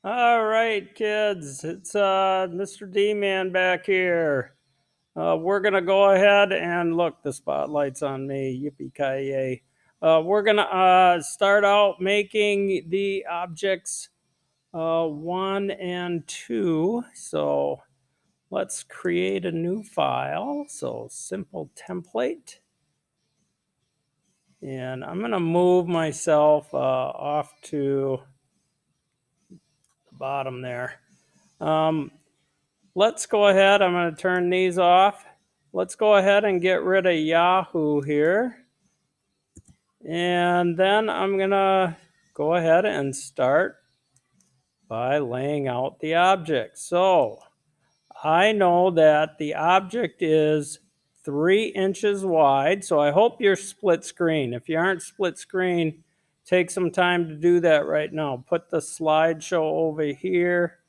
All right, kids, it's Mr. D-Man back here. We're gonna go ahead and look. The spotlight's on me. Yippee ki yay! We're gonna start out making the objects 1 and 2. So let's create a new file. So simple template, and I'm gonna move myself off to the bottom there. Um, Let's go ahead. I'm going to turn these off. Let's go ahead and get rid of Yahoo here. And then I'm going to go ahead and start by laying out the object. So I know that the object is 3 inches wide. So I hope you're split screen. If you aren't split screen, take some time to do that right now. Put the slideshow over here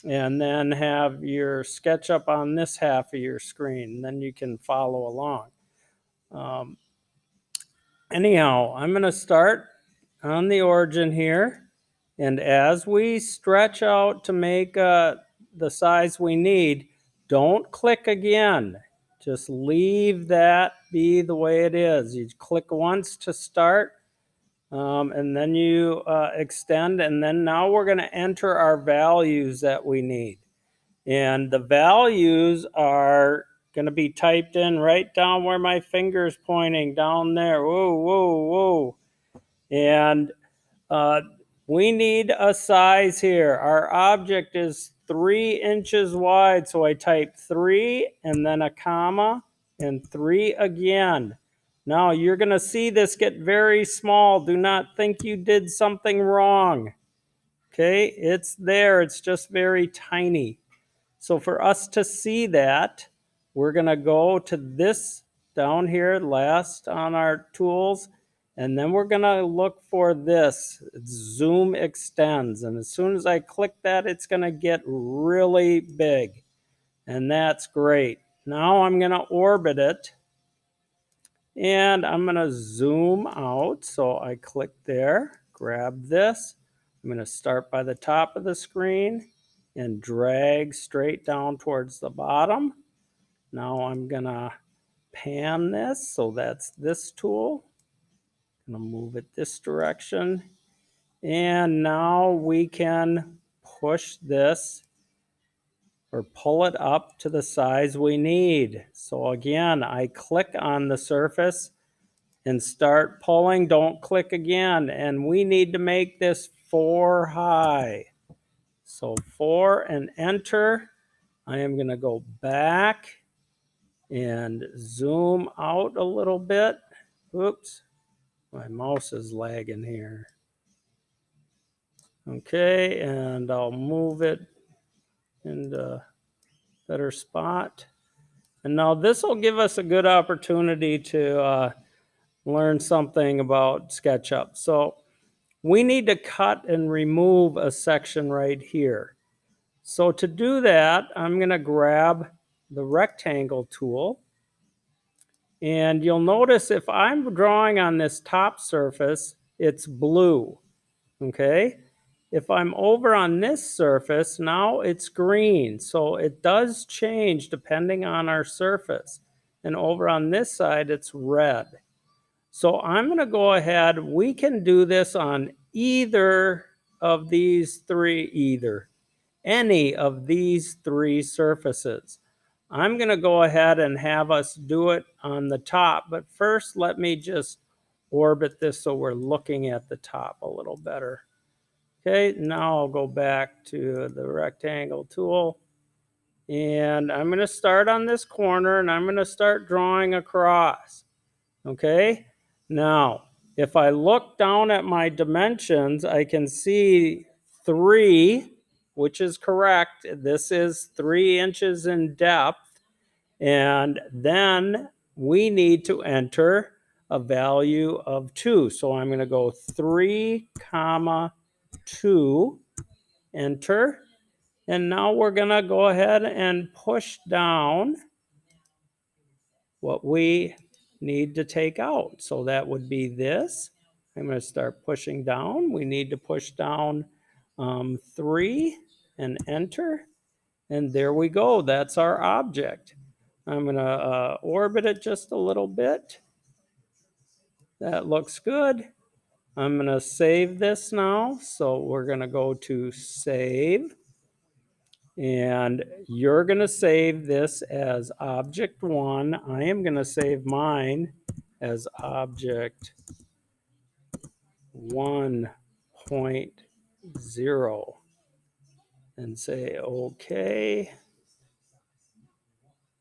and then have your SketchUp on this half of your screen. And then you can follow along. Um, Anyhow, I'm going to start on the origin here. And as we stretch out to make the size we need, don't click again. Just leave that be the way it is. You click once to start, and then you extend. And then now we're going to enter our values that we need. And the values are going to be typed in right down where my finger's pointing, down there. Whoa, whoa, whoa. And uh, we need a size here. Our object is 3 inches wide. So I type 3 and then a comma and 3 again. Now you're going to see this get very small. Do not think you did something wrong. Okay, it's there. It's just very tiny. So for us to see that, we're going to go to this down here last on our tools, and then we're going to look for this. It's zoom extends, and as soon as I click that, it's going to get really big, and that's great. Now I'm going to orbit it, and I'm going to zoom out. So I click there, grab this. I'm going to start by the top of the screen and drag straight down towards the bottom. Now I'm going to pan this. So that's this tool. I'm going to move it this direction. And now we can push this or pull it up to the size we need. So again, I click on the surface and start pulling. Don't click again. And we need to make this 4 high. So 4 and enter. I am going to go back and zoom out a little bit. Oops, my mouse is lagging here. Okay, and I'll move it into a better spot. And now this will give us a good opportunity to learn something about SketchUp. So we need to cut and remove a section right here. So to do that, I'm going to grab the rectangle tool. And you'll notice if I'm drawing on this top surface, it's blue. Okay. If I'm over on this surface, now it's green. So it does change depending on our surface. And over on this side, it's red. So I'm going to go ahead. We can do this on either of these three, any of these 3 surfaces. I'm going to go ahead and have us do it on the top. But first, let me just orbit this so we're looking at the top a little better. Okay, now I'll go back to the rectangle tool. And I'm going to start on this corner and I'm going to start drawing across. Okay, now if I look down at my dimensions, I can see 3, which is correct. This is 3 inches in depth. And then we need to enter a value of 2. So I'm going to go 3, comma 2, enter. And now we're going to go ahead and push down what we need to take out. So that would be this. I'm going to start pushing down. We need to push down 3 and enter. And there we go. That's our object. I'm going to orbit it just a little bit. That looks good. I'm going to save this now. So we're going to go to save. And you're going to save this as object 1. I am going to save mine as object 1.0 and say OK.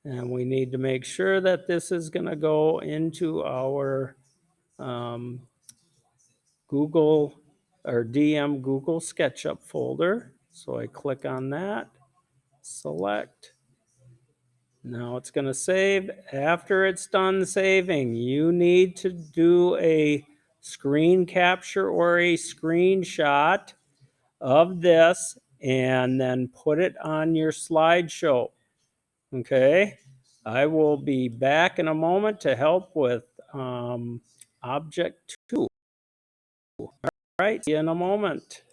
And we need to make sure that this is going to go into our Google or DM Google SketchUp folder. So I click on that, select. Now it's going to save. After it's done saving, you need to do a screen capture or a screenshot of this and then put it on your slideshow. Okay, I will be back in a moment to help with object 2. All right, see you in a moment.